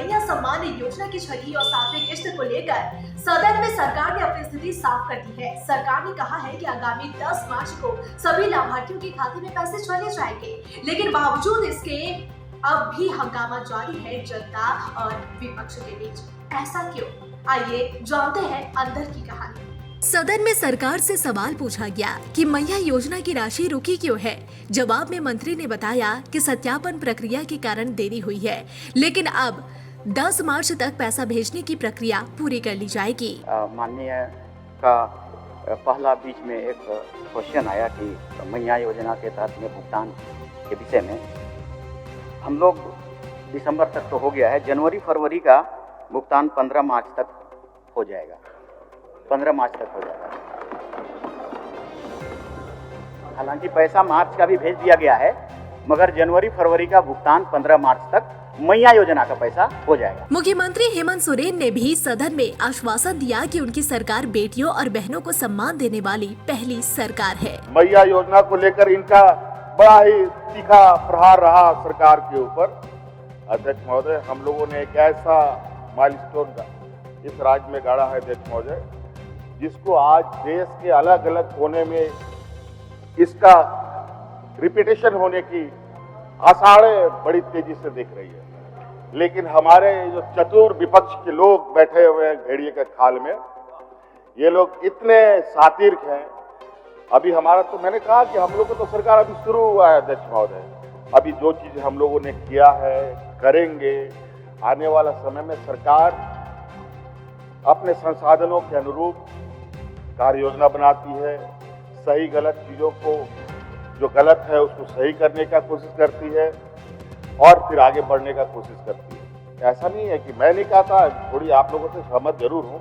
मैया सम्मान योजना की छठी और 7वीं किश्त को लेकर सदन में सरकार ने अपनी स्थिति साफ कर दी है। सरकार ने कहा है कि आगामी 10 मार्च को सभी लाभार्थियों के खाते में पैसे चले जाएंगे, लेकिन बावजूद इसके अब भी हंगामा जारी है जनता और विपक्ष के बीच। ऐसा क्यों? आइए जानते हैं अंदर की कहानी। सदन में सरकार से सवाल पूछा गया कि मैया योजना की राशि रुकी क्यों है। जवाब में मंत्री ने बताया कि सत्यापन प्रक्रिया के कारण देरी हुई है, लेकिन अब 10 मार्च तक पैसा भेजने की प्रक्रिया पूरी कर ली जाएगी। माननीय का पहला बीच में एक क्वेश्चन आया कि मैया योजना के तहत में भुगतान के विषय में हम लोग दिसंबर तक तो हो गया है, जनवरी फरवरी का भुगतान 15 मार्च तक हो जाएगा। 15 मार्च तक हो जाएगा। हालांकि पैसा मार्च का भी भेज दिया गया है, मगर जनवरी फरवरी का भुगतान 15 मार्च तक मैया योजना का पैसा हो जाएगा। मुख्यमंत्री हेमंत सोरेन ने भी सदन में आश्वासन दिया कि उनकी सरकार बेटियों और बहनों को सम्मान देने वाली पहली सरकार है। मैया योजना को लेकर इनका बड़ा ही तीखा प्रहार रहा सरकार के ऊपर। अध्यक्ष महोदय, हम लोगों ने एक ऐसा माइलस्टोन इस राज्य में गाड़ा है अध्यक्ष महोदय, जिसको आज देश के अलग अलग कोने में इसका रिपीटेशन होने की आसाड़ें बड़ी तेजी से दिख रही है। लेकिन हमारे जो चतुर विपक्ष के लोग बैठे हुए हैं भेड़िए के खाल में, ये लोग इतने सातिर्क हैं। अभी हमारा तो मैंने कहा कि हम लोग को तो सरकार अभी शुरू हुआ है अध्यक्ष महोदय। अभी जो चीज हम लोगों ने किया है, करेंगे, आने वाला समय में सरकार अपने संसाधनों के अनुरूप कार्य योजना बनाती है, सही गलत चीजों को, जो गलत है उसको सही करने का कोशिश करती है और फिर आगे बढ़ने का कोशिश करती है। ऐसा नहीं है कि मैं नहीं कहता, थोड़ी आप लोगों से सहमत जरूर हूं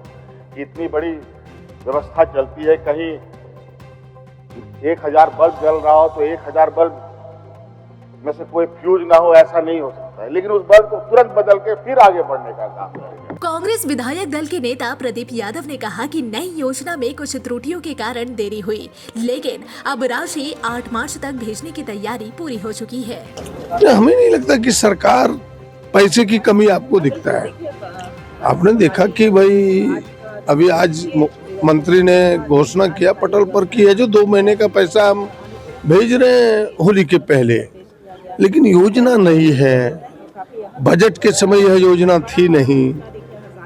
कि इतनी बड़ी व्यवस्था चलती है, कहीं 1000 बल्ब जल रहा हो तो 1000 बल्ब में से कोई फ्यूज ना हो, ऐसा नहीं हो सकता है, लेकिन उस बल्ब को तुरंत बदल के फिर आगे बढ़ने का काम करेंगे। कांग्रेस विधायक दल के नेता प्रदीप यादव ने कहा कि नई योजना में कुछ त्रुटियों के कारण देरी हुई, लेकिन अब राशि 8 मार्च तक भेजने की तैयारी पूरी हो चुकी है। हमें नहीं लगता कि सरकार पैसे की कमी आपको दिखता है। आपने देखा कि भाई अभी आज मंत्री ने घोषणा किया पटल पर की है जो 2 महीने का पैसा हम भेज रहे हैं होली के पहले, लेकिन योजना नहीं है। बजट के समय यह योजना थी नहीं,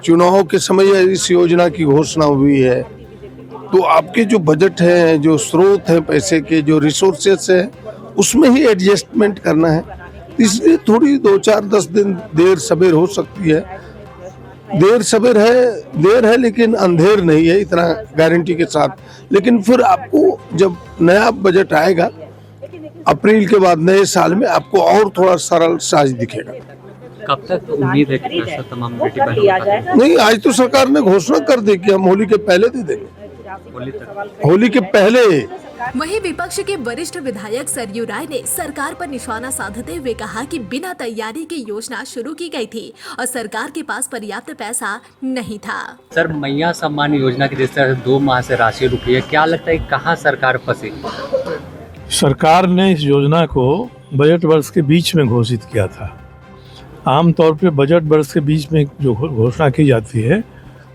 चुनाव के समय इस योजना की घोषणा हुई है। तो आपके जो बजट है, जो स्रोत है पैसे के, जो रिसोर्सेस है, उसमें ही एडजस्टमेंट करना है। इसलिए थोड़ी 2-4-10 दिन देर सवेर हो सकती है। देर सवेर है, देर है लेकिन अंधेर नहीं है, इतना गारंटी के साथ। लेकिन फिर आपको जब नया बजट आएगा अप्रैल के बाद नए साल में, आपको और थोड़ा सरल साज दिखेगा। कब तक तो उम्मीद है कि पैसा तमाम बेटी बहनों नहीं, आज तो सरकार ने घोषणा कर दी कि हम होली के पहले दे देंगे, होली के पहले। वहीं विपक्ष के वरिष्ठ विधायक सरयू राय ने सरकार पर निशाना साधते हुए कहा कि बिना तैयारी की योजना शुरू की गई थी और सरकार के पास पर्याप्त पैसा नहीं था। सर, मैया सम्मान योजना की जिस तरह 2 माह से राशि रुकी है, क्या लगता है कहाँ सरकार फंसी? सरकार ने इस योजना को बजट वर्ष के बीच में घोषित किया था। आमतौर पे बजट वर्ष के बीच में जो घोषणा की जाती है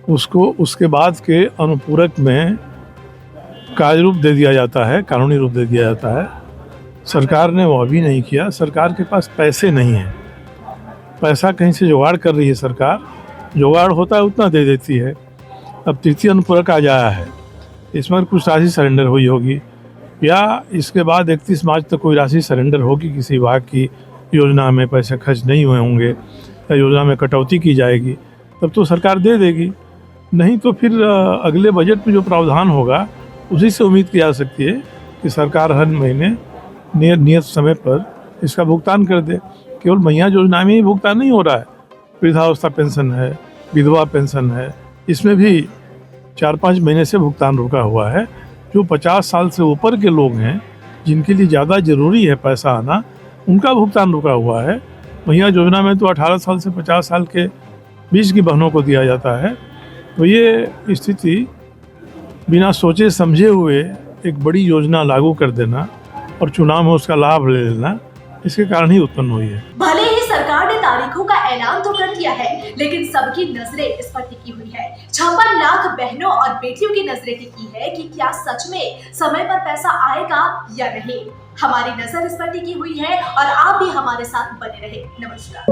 उसको उसके बाद के अनुपूरक में कार्य रूप दे दिया जाता है, कानूनी रूप दे दिया जाता है। सरकार ने वो अभी नहीं किया। सरकार के पास पैसे नहीं है, पैसा कहीं से जुगाड़ कर रही है सरकार, जुगाड़ होता है उतना दे देती है। अब तृतीय अनुपूरक आ जाया है, इसमें कुछ राशि सरेंडर हुई होगी या इसके बाद 31 मार्च तक कोई राशि सरेंडर होगी किसी विभाग की योजना में, पैसे खर्च नहीं हुए होंगे या योजना में कटौती की जाएगी, तब तो सरकार दे देगी। नहीं तो फिर अगले बजट में जो प्रावधान होगा उसी से उम्मीद की जा सकती है कि सरकार हर महीने नियत समय पर इसका भुगतान कर दे। केवल मैया योजना में ही भुगतान नहीं हो रहा है, वृद्धावस्था पेंशन है, विधवा पेंशन है, इसमें भी 4-5 महीने से भुगतान रुका हुआ है। जो 50 साल से ऊपर के लोग हैं, जिनके लिए ज़्यादा ज़रूरी है पैसा आना, उनका भुगतान रुका हुआ है। मैया योजना में तो 18 साल से 50 साल के बीच की बहनों को दिया जाता है। तो ये स्थिति बिना सोचे समझे हुए एक बड़ी योजना लागू कर देना और चुनाव में उसका लाभ ले लेना, इसके कारण ही उत्पन्न हुई है। भले ही सरकार ने तारीखों का ऐलान तो कर दिया है, लेकिन सबकी नजरें इस पर टिकी हुई है। 56 लाख बहनों और बेटियों की नजरें टिकी है कि क्या सच में समय पर पैसा आएगा या नहीं। हमारी नजर इस पर टिकी हुई है और आप भी हमारे साथ बने रहे। नमस्कार।